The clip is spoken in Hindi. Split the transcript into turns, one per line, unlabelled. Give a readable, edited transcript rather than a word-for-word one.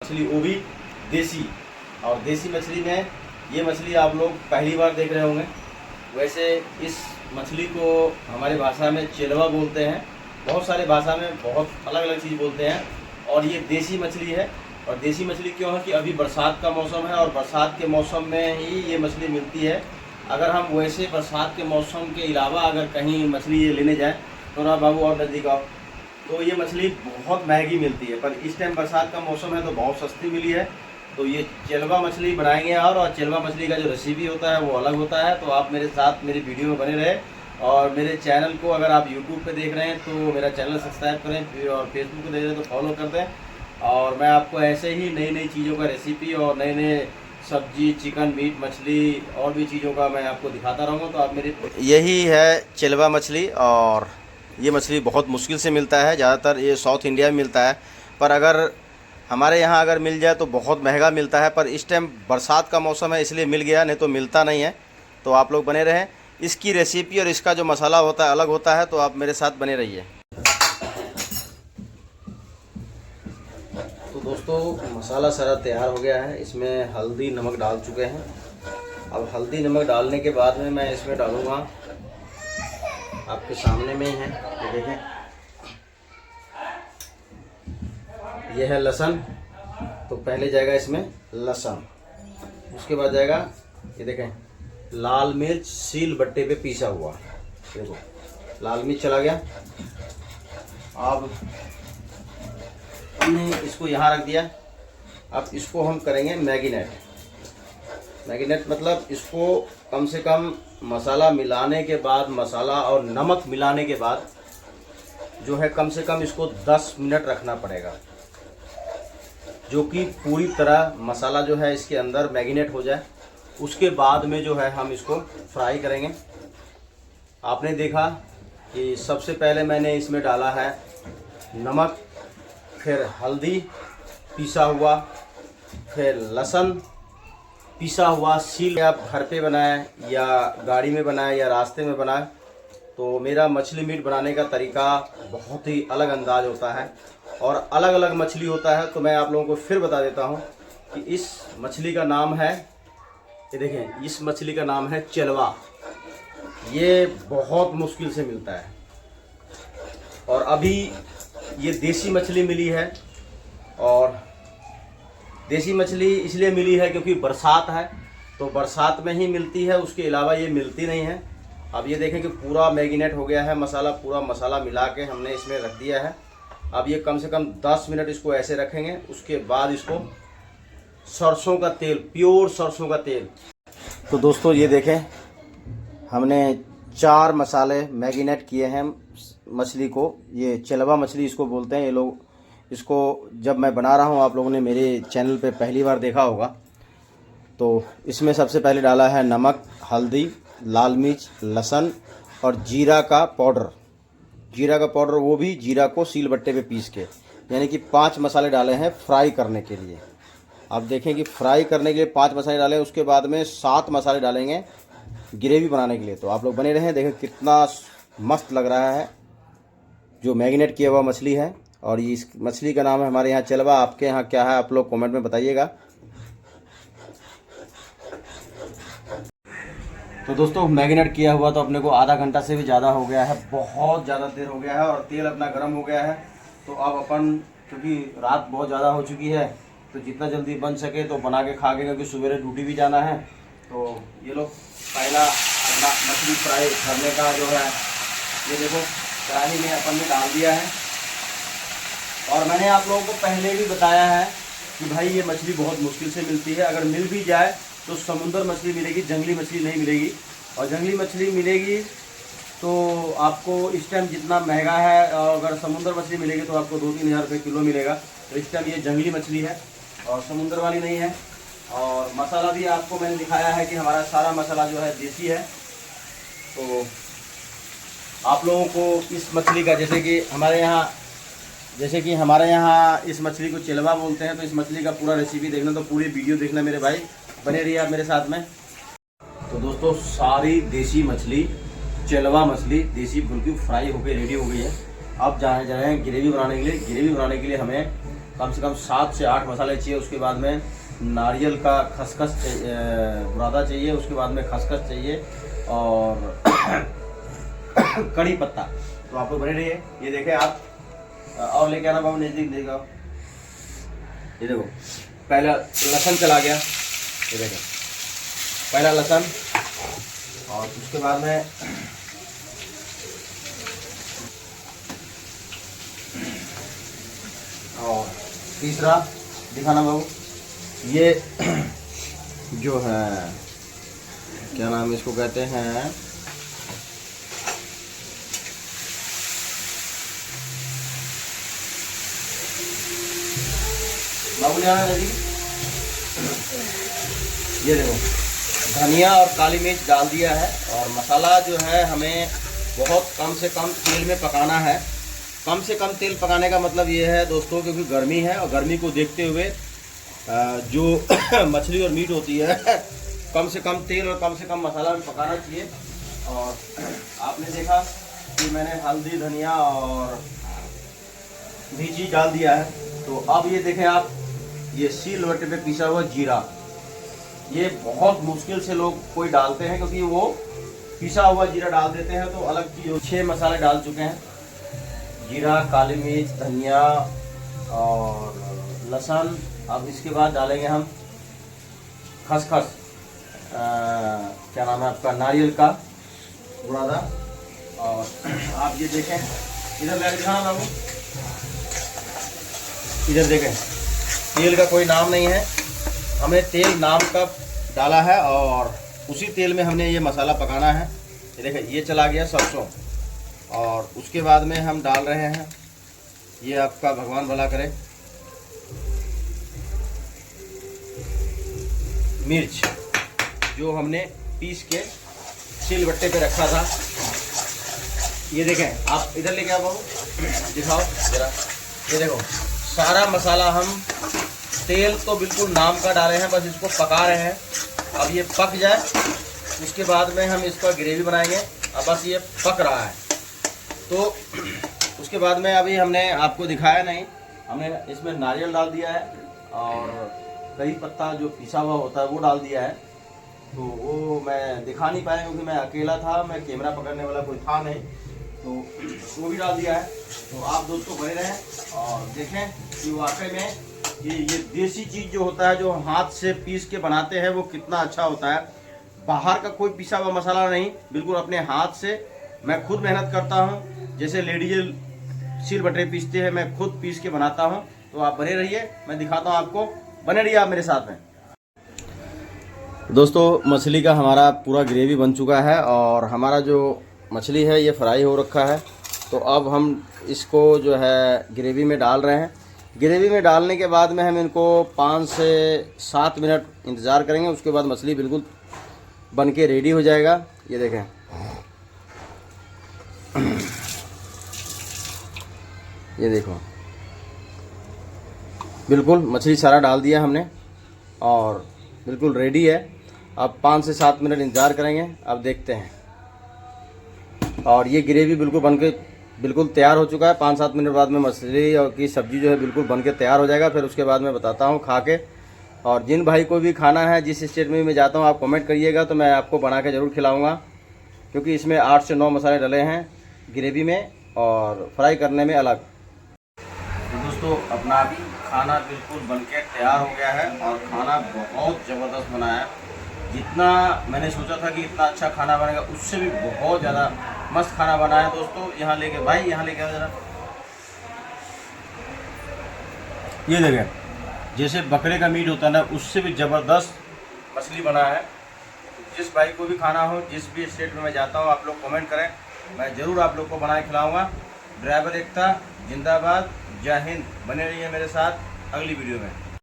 मछली वो भी देसी। और देसी मछली में ये मछली आप लोग पहली बार देख रहे होंगे। वैसे इस मछली को हमारी भाषा में चेलवा बोलते हैं, बहुत सारे भाषा में बहुत अलग अलग चीज़ बोलते हैं। और ये देसी मछली है। और देसी मछली क्यों है कि अभी बरसात का मौसम है और बरसात के मौसम में ही ये मछली मिलती है। अगर हम वैसे बरसात के मौसम के अलावा अगर कहीं मछली ये लेने जाएँ तो ना बाबू और नज़दीक आओ, तो ये मछली बहुत महंगी मिलती है। पर इस टाइम बरसात का मौसम है तो बहुत सस्ती मिली है। तो ये चेलवा मछली बनाएंगे और चेलवा मछली का जो रेसिपी होता है वो अलग होता है। तो आप मेरे साथ मेरी वीडियो में बने रहे। और मेरे चैनल को अगर आप यूट्यूब पे देख रहे हैं तो मेरा चैनल सब्सक्राइब करें, और फेसबुक पे देख रहे हैं तो फॉलो कर दें। और मैं आपको ऐसे ही नई नई चीज़ों का रेसिपी और नए नए सब्जी, चिकन, मीट, मछली और भी चीज़ों का मैं आपको दिखाता रहूँगा। तो आप मेरी यही है चेलवा मछली। और ये मछली बहुत मुश्किल से मिलता है, ज़्यादातर ये साउथ इंडिया में मिलता है। पर अगर हमारे यहाँ अगर मिल जाए तो बहुत महंगा मिलता है। पर इस टाइम बरसात का मौसम है इसलिए मिल गया, नहीं तो मिलता नहीं है। तो आप लोग बने रहें। इसकी रेसिपी और इसका जो मसाला होता है अलग होता है, तो आप मेरे साथ बने रहिए। तो दोस्तों मसाला सारा तैयार हो गया है। इसमें हल्दी नमक डाल चुके हैं। अब हल्दी नमक डालने के बाद में मैं इसमें डालूँगा, आपके सामने में ही है, ये देखें, ये है लहसुन। तो पहले जाएगा इसमें लहसुन, उसके बाद जाएगा ये देखें लाल मिर्च सील बट्टे पे पीसा हुआ। देखो लाल मिर्च चला गया। अब हमने इसको यहाँ रख दिया। अब इसको हम करेंगे मैगिनेट। मैगिनेट मतलब इसको कम से कम मसाला मिलाने के बाद, मसाला और नमक मिलाने के बाद जो है कम से कम इसको 10 मिनट रखना पड़ेगा, जो कि पूरी तरह मसाला जो है इसके अंदर मैगिनेट हो जाए। उसके बाद में जो है हम इसको फ्राई करेंगे। आपने देखा कि सबसे पहले मैंने इसमें डाला है नमक, फिर हल्दी पीसा हुआ, फिर लहसुन पीसा हुआ सील। आप घर पे बनाए या गाड़ी में बनाए या रास्ते में बनाए, तो मेरा मछली मीट बनाने का तरीका बहुत ही अलग अंदाज होता है और अलग अलग मछली होता है। तो मैं आप लोगों को फिर बता देता हूँ कि इस मछली का नाम है, ये देखें, इस मछली का नाम है चेलवा। ये बहुत मुश्किल से मिलता है और अभी ये देसी मछली मिली है। और देसी मछली इसलिए मिली है क्योंकि बरसात है, तो बरसात में ही मिलती है, उसके अलावा ये मिलती नहीं है। अब ये देखें कि पूरा मैगिनेट हो गया है मसाला, पूरा मसाला मिला के हमने इसमें रख दिया है। अब ये कम से कम 10 मिनट इसको ऐसे रखेंगे। उसके बाद इसको सरसों का तेल, प्योर सरसों का तेल। तो दोस्तों ये देखें हमने 4 मसाले मैगिनेट किए हैं मछली को। ये चेलवा मछली इसको बोलते हैं ये लोग। इसको जब मैं बना रहा हूँ, आप लोगों ने मेरे चैनल पे पहली बार देखा होगा। तो इसमें सबसे पहले डाला है नमक, हल्दी, लाल मिर्च, लहसुन और जीरा का पाउडर। जीरा का पाउडर वो भी जीरा को सील बट्टे पे पीस के, यानी कि 5 मसाले डाले हैं फ्राई करने के लिए। आप देखें कि फ्राई करने के लिए 5 मसाले डालें, उसके बाद में 7 मसाले डालेंगे ग्रेवी बनाने के लिए। तो आप लोग बने रहें, देखें कितना मस्त लग रहा है जो मैगिनेट किया हुआ मछली है। और ये इस मछली का नाम है हमारे यहाँ चेलवा। आपके यहाँ क्या है आप लोग कमेंट में बताइएगा। तो दोस्तों मैगिनेट किया हुआ तो अपने को आधा घंटा से भी ज़्यादा हो गया है, बहुत ज़्यादा देर हो गया है और तेल अपना गर्म हो गया है। तो अब अपन, क्योंकि रात बहुत ज़्यादा हो चुकी है, तो जितना जल्दी बन सके तो बना के खा के, क्योंकि सवेरे ड्यूटी भी जाना है। तो ये लोग पहला अपना मछली फ्राई करने का जो है, ये देखो कढ़ाई में अपन ने डाल दिया है। और मैंने आप लोगों को पहले भी बताया है कि भाई ये मछली बहुत मुश्किल से मिलती है। अगर मिल भी जाए तो समुद्र मछली मिलेगी, जंगली मछली नहीं मिलेगी। और जंगली मछली मिलेगी तो आपको इस टाइम जितना महंगा है, और अगर समुद्र मछली मिलेगी तो आपको 2-3 हज़ार रुपये किलो मिलेगा। तो इस टाइम ये जंगली मछली है और समुद्र वाली नहीं है। और मसाला भी आपको मैंने दिखाया है कि हमारा सारा मसाला जो है देसी है। तो आप लोगों को इस मछली का, जैसे कि हमारे यहाँ इस मछली को चेलवा बोलते हैं, तो इस मछली का पूरा रेसिपी देखना, तो पूरी वीडियो देखना मेरे भाई, बने रहिए आप मेरे साथ में। तो दोस्तों सारी देसी मछली, चेलवा मछली देसी बिल्कुल फ्राई होकर रेडी हो गई है। अब जा रहे हैं ग्रेवी बनाने के लिए। ग्रेवी बनाने के लिए हमें कम से कम 7 से 8 मसाले चाहिए। उसके बाद में नारियल का खसखस बुरादा चाहिए। उसके बाद में खसखस चाहिए और कड़ी पत्ता। तो आप लोग बने रहिए। ये देखें आप, और लेके आना बाबू, नज़दीक देखा। ये देखो पहला लहसुन चला गया, ये देखें पहला लहसुन, और उसके बाद में और तीसरा दिखाना बाबू, ये जो है क्या नाम इसको कहते हैं, बाबू ले आना जी। ये देखो धनिया और काली मिर्च डाल दिया है, और मसाला जो है हमें बहुत कम से कम तेल में पकाना है। कम से कम तेल पकाने का मतलब ये है दोस्तों, क्योंकि गर्मी है और गर्मी को देखते हुए जो मछली और मीट होती है कम से कम तेल और कम से कम मसाला में पकाना चाहिए। और आपने देखा कि मैंने हल्दी, धनिया और मिर्ची डाल दिया है। तो अब ये देखें आप, ये सिलबट्टे पे पिसा हुआ जीरा, ये बहुत मुश्किल से लोग कोई डालते हैं, क्योंकि वो पिसा हुआ जीरा डाल देते हैं तो अलग चीज़। 6 मसाले डाल चुके हैं, जीरा, काली मिर्च, धनिया और लहसुन। अब इसके बाद डालेंगे हम खसखस, क्या नाम है आपका, नारियल का बुरादा। और आप ये देखें, इधर लग दिखाना बाबू, इधर देखें तेल का कोई नाम नहीं है, हमने तेल नाम का डाला है और उसी तेल में हमने ये मसाला पकाना है। ये देखें ये चला गया सरसों, और उसके बाद में हम डाल रहे हैं, ये आपका भगवान भला करे, मिर्च जो हमने पीस के सिलबट्टे पे रखा था। ये देखें आप, इधर लेके आओ बाबू, दिखाओ जरा। ये देखो सारा मसाला हम, तेल तो बिल्कुल नाम का डाले हैं, बस इसको पका रहे हैं। अब ये पक जाए उसके बाद में हम इसका ग्रेवी बनाएंगे। अब बस ये पक रहा है तो उसके बाद में, अभी हमने आपको दिखाया नहीं, हमने इसमें नारियल डाल दिया है और कड़ी पत्ता जो पिसा हुआ होता है वो डाल दिया है। तो वो मैं दिखा नहीं पाया क्योंकि मैं अकेला था, मैं कैमरा पकड़ने वाला कोई था नहीं, तो वो भी डाल दिया है। तो आप दोस्तों बने रहें और देखें कि वाकई में ये देसी चीज़ जो होता है, जो हाथ से पीस के बनाते हैं, वो कितना अच्छा होता है। बाहर का कोई पिसा हुआ मसाला नहीं, बिल्कुल अपने हाथ से। मैं खुद मेहनत करता हूँ, जैसे लेडीज सिलबट्टे पीसते हैं, मैं खुद पीस के बनाता हूँ। तो आप बने रहिए, मैं दिखाता हूँ आपको, बने रहिए आप मेरे साथ में। दोस्तों मछली का हमारा पूरा ग्रेवी बन चुका है और हमारा जो मछली है ये फ्राई हो रखा है। तो अब हम इसको जो है ग्रेवी में डाल रहे हैं। ग्रेवी में डालने के बाद में हम इनको 5 से 7 मिनट इंतज़ार करेंगे, उसके बाद मछली बिल्कुल बन के रेडी हो जाएगा। ये देखें ये देखो बिल्कुल मछली सारा डाल दिया हमने और बिल्कुल रेडी है। अब 5 से 7 मिनट इंतज़ार करेंगे, अब देखते हैं। और ये ग्रेवी बिल्कुल बन के बिल्कुल तैयार हो चुका है। 5-7 मिनट बाद में मछली और की सब्ज़ी जो है बिल्कुल बन के तैयार हो जाएगा। फिर उसके बाद मैं बताता हूँ खा के। और जिन भाई को भी खाना है, जिस स्टेट में मैं जाता हूँ, आप कमेंट करिएगा तो मैं आपको बना के ज़रूर खिलाऊँगा, क्योंकि इसमें 8 से 9 मसाले डले हैं ग्रेवी में और फ्राई करने में अलग। तो दोस्तों अपना खाना बिल्कुल बनके तैयार हो गया है और खाना बहुत ज़बरदस्त बना है। जितना मैंने सोचा था कि इतना अच्छा खाना बनेगा, उससे भी बहुत ज़्यादा मस्त खाना बना है दोस्तों। यहाँ लेके भाई, यहाँ लेके आओ जरा। ये देखें, जैसे बकरे का मीट होता है ना, उससे भी ज़बरदस्त मछली बना है। जिस भाई को भी खाना हो, जिस भी स्टेट में मैं जाता हूँ, आप लोग कमेंट करें, मैं ज़रूर आप लोग को बना के खिलाऊँगा। ड्राइवर एकता जिंदाबाद, जय हिंद। बने रहिए मेरे साथ अगली वीडियो में।